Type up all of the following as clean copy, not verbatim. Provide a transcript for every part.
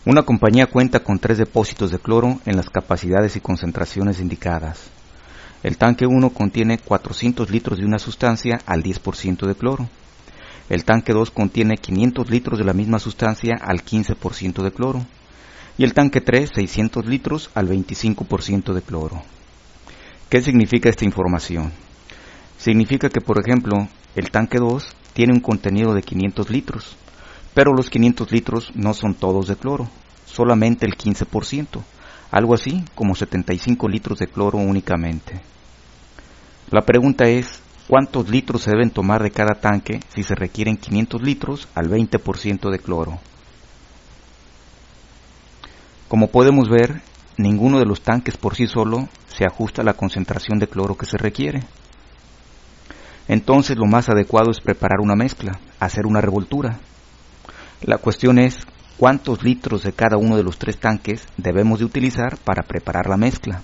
Una compañía cuenta con 3 depósitos de cloro en las capacidades y concentraciones indicadas. El tanque 1 contiene 400 litros de una sustancia al 10% de cloro. El tanque 2 contiene 500 litros de la misma sustancia al 15% de cloro. Y el tanque 3, 600 litros al 25% de cloro. ¿Qué significa esta información? Significa que, por ejemplo, el tanque 2 tiene un contenido de 500 litros, pero los 500 litros no son todos de cloro, solamente el 15%, algo así como 75 litros de cloro únicamente. La pregunta es, ¿cuántos litros se deben tomar de cada tanque si se requieren 500 litros al 20% de cloro? Como podemos ver, ninguno de los tanques por sí solo se ajusta a la concentración de cloro que se requiere. Entonces lo más adecuado es preparar una mezcla, hacer una revoltura. La cuestión es, ¿cuántos litros de cada uno de los 3 tanques debemos de utilizar para preparar la mezcla?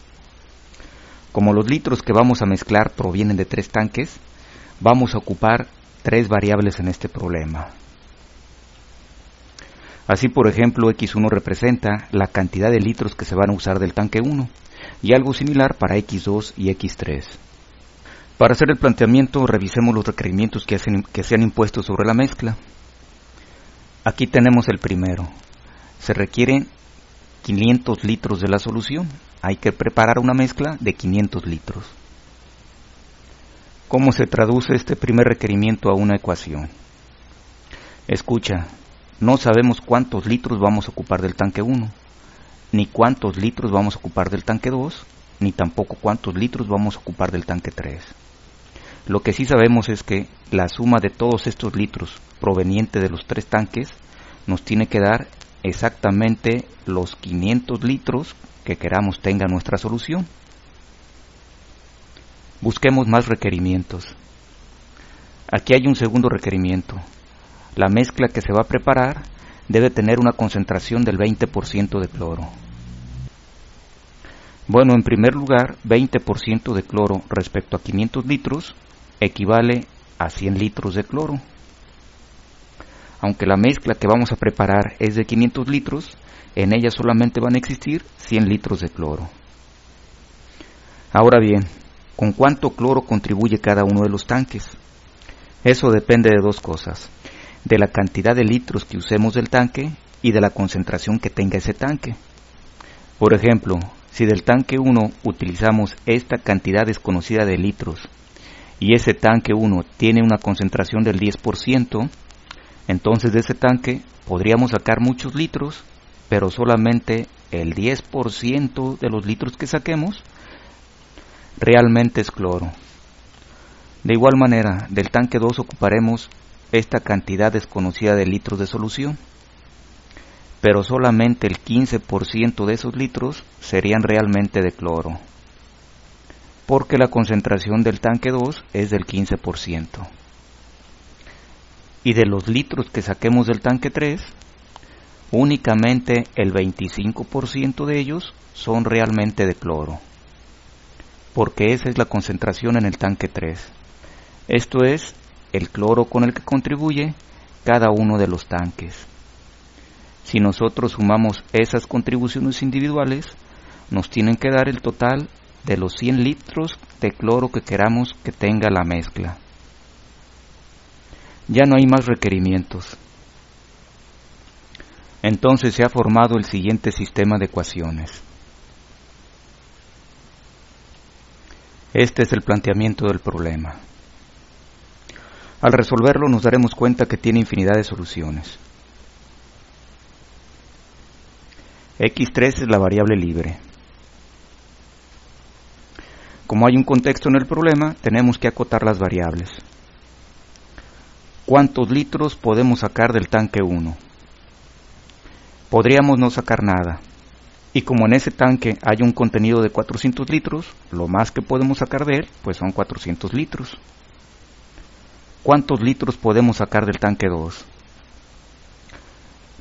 Como los litros que vamos a mezclar provienen de 3 tanques, vamos a ocupar 3 variables en este problema. Así, por ejemplo, X1 representa la cantidad de litros que se van a usar del tanque 1, y algo similar para X2 y X3. Para hacer el planteamiento, revisemos los requerimientos que se han impuesto sobre la mezcla. Aquí tenemos el primero. Se requieren 500 litros de la solución. Hay que preparar una mezcla de 500 litros. ¿Cómo se traduce este primer requerimiento a una ecuación? Escucha, no sabemos cuántos litros vamos a ocupar del tanque 1, ni cuántos litros vamos a ocupar del tanque 2, ni tampoco cuántos litros vamos a ocupar del tanque 3. Lo que sí sabemos es que la suma de todos estos litros proveniente de los 3 tanques nos tiene que dar exactamente los 500 litros que queramos tenga nuestra solución. Busquemos más requerimientos. Aquí hay un segundo requerimiento. La mezcla que se va a preparar debe tener una concentración del 20% de cloro. Bueno, en primer lugar, 20% de cloro respecto a 500 litros equivale a 100 litros de cloro. Aunque la mezcla que vamos a preparar es de 500 litros, en ella solamente van a existir 100 litros de cloro. Ahora bien, ¿con cuánto cloro contribuye cada uno de los tanques? Eso depende de 2 cosas, de la cantidad de litros que usemos del tanque y de la concentración que tenga ese tanque. Por ejemplo, si del tanque 1 utilizamos esta cantidad desconocida de litros y ese tanque 1 tiene una concentración del 10%, entonces de ese tanque podríamos sacar muchos litros, pero solamente el 10% de los litros que saquemos realmente es cloro. De igual manera, del tanque 2 ocuparemos esta cantidad desconocida de litros de solución, pero solamente el 15% de esos litros serían realmente de cloro, porque la concentración del tanque 2 es del 15%. Y de los litros que saquemos del tanque 3, únicamente el 25% de ellos son realmente de cloro, porque esa es la concentración en el tanque 3. Esto es el cloro con el que contribuye cada uno de los tanques. Si nosotros sumamos esas contribuciones individuales, nos tienen que dar el total de los 100 litros de cloro que queramos que tenga la mezcla. Ya no hay más requerimientos. Entonces se ha formado el siguiente sistema de ecuaciones. Este es el planteamiento del problema. Al resolverlo nos daremos cuenta que tiene infinidad de soluciones. X3 es la variable libre. Como hay un contexto en el problema, tenemos que acotar las variables. ¿Cuántos litros podemos sacar del tanque 1? Podríamos no sacar nada. Y como en ese tanque hay un contenido de 400 litros, lo más que podemos sacar de él, pues son 400 litros. ¿Cuántos litros podemos sacar del tanque 2?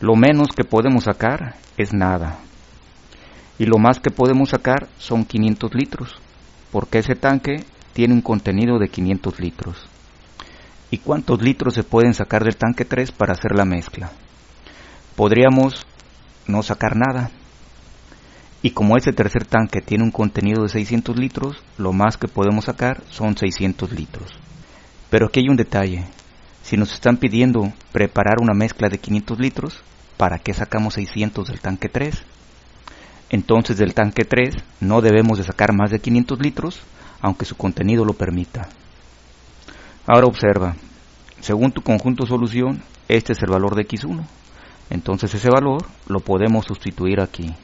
Lo menos que podemos sacar es nada. Y lo más que podemos sacar son 500 litros, porque ese tanque tiene un contenido de 500 litros. ¿Y cuántos litros se pueden sacar del tanque 3 para hacer la mezcla? Podríamos no sacar nada. Y como ese tercer tanque tiene un contenido de 600 litros, lo más que podemos sacar son 600 litros. Pero aquí hay un detalle. Si nos están pidiendo preparar una mezcla de 500 litros, ¿para qué sacamos 600 del tanque 3? Entonces del tanque 3 no debemos de sacar más de 500 litros, aunque su contenido lo permita. Ahora observa, según tu conjunto solución, este es el valor de X1. Entonces ese valor lo podemos sustituir aquí.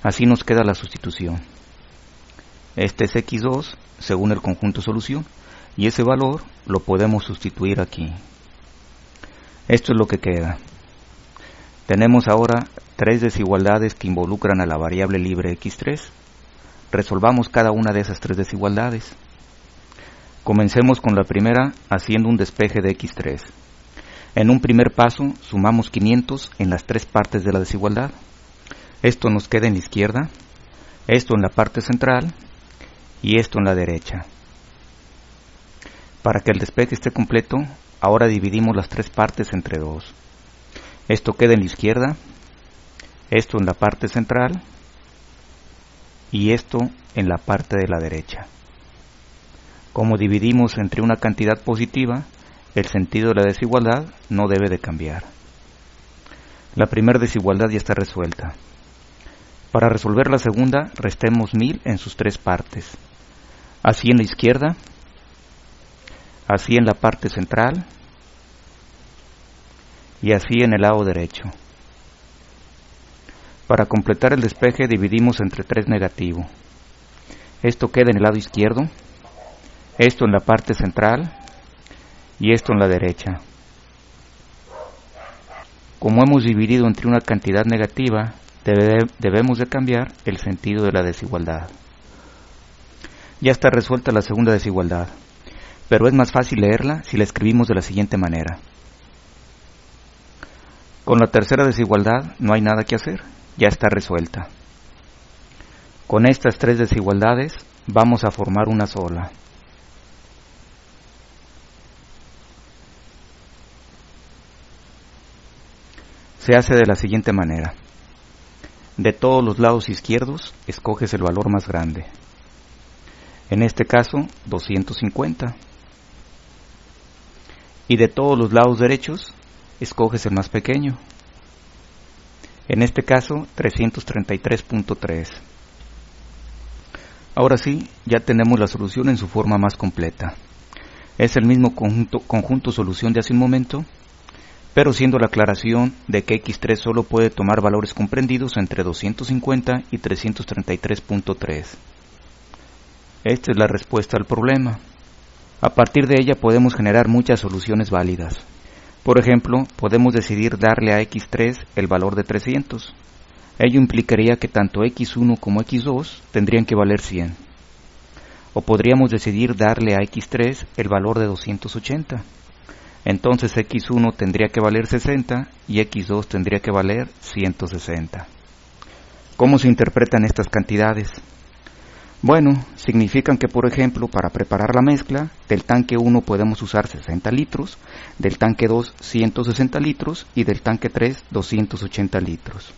Así nos queda la sustitución. Este es X2 según el conjunto solución, y ese valor lo podemos sustituir aquí. Esto es lo que queda. Tenemos ahora tres desigualdades que involucran a la variable libre X3. Resolvamos cada una de esas tres desigualdades. Comencemos con la primera haciendo un despeje de X3. En un primer paso sumamos 500 en las tres partes de la desigualdad. Esto nos queda en la izquierda, esto en la parte central y esto en la derecha. Para que el despeje esté completo, ahora dividimos las tres partes entre 2. Esto queda en la izquierda, esto en la parte central y esto en la parte de la derecha. Como dividimos entre una cantidad positiva, el sentido de la desigualdad no debe de cambiar. La primera desigualdad ya está resuelta. Para resolver la segunda, restemos 1000 en sus tres partes. Así en la izquierda, así en la parte central y así en el lado derecho. Para completar el despeje dividimos entre 3 negativo. Esto queda en el lado izquierdo, esto en la parte central y esto en la derecha. Como hemos dividido entre una cantidad negativa, debemos de cambiar el sentido de la desigualdad. Ya está resuelta la segunda desigualdad, pero es más fácil leerla si la escribimos de la siguiente manera. Con la tercera desigualdad no hay nada que hacer, ya está resuelta. Con estas tres desigualdades vamos a formar una sola. Se hace de la siguiente manera. De todos los lados izquierdos, escoges el valor más grande. En este caso, 250. Y de todos los lados derechos, escoges el más pequeño. En este caso, 333.3. Ahora sí, ya tenemos la solución en su forma más completa. Es el mismo conjunto solución de hace un momento, pero siendo la aclaración de que X3 solo puede tomar valores comprendidos entre 250 y 333.3. Esta es la respuesta al problema. A partir de ella podemos generar muchas soluciones válidas. Por ejemplo, podemos decidir darle a X3 el valor de 300. Ello implicaría que tanto X1 como X2 tendrían que valer 100. O podríamos decidir darle a X3 el valor de 280. Entonces X1 tendría que valer 60 y X2 tendría que valer 160. ¿Cómo se interpretan estas cantidades? Bueno, significan que, por ejemplo, para preparar la mezcla, del tanque 1 podemos usar 60 litros, del tanque 2 160 litros y del tanque 3 280 litros.